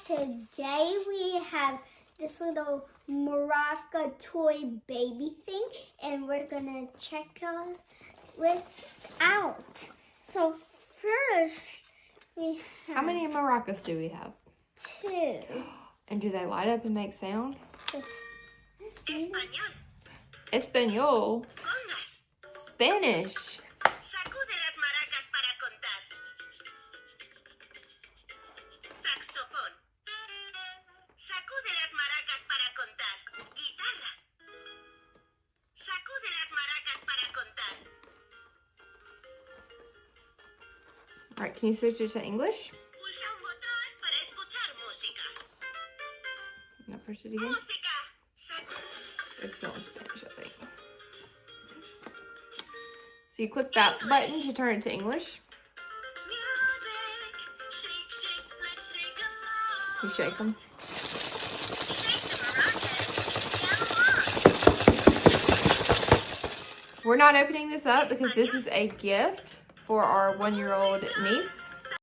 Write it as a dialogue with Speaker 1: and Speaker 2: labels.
Speaker 1: Today we have this little maraca toy baby thing, and we're gonna check us out. So first we have
Speaker 2: How many maracas do we have?
Speaker 1: 2.
Speaker 2: And do they light up and make sound?
Speaker 1: Let's see.
Speaker 2: Espanol. Spanish.
Speaker 3: Sacude las maracas para contar. Saxofón. Sacude las maracas para contar. Guitarra. Sacude las maracas para contar.
Speaker 2: All right, can you switch it to English?
Speaker 3: Pulsa un botón para escuchar música.
Speaker 2: Now push it again.
Speaker 3: Música. Sacude.
Speaker 2: It's still in Spanish, I think. So you click that button to turn it to English.
Speaker 3: Music. Shake, shake, let's shake along.
Speaker 2: You shake them.
Speaker 3: Shake the maracas. Come on.
Speaker 2: We're not opening this up because this is a gift for our 1-year-old niece.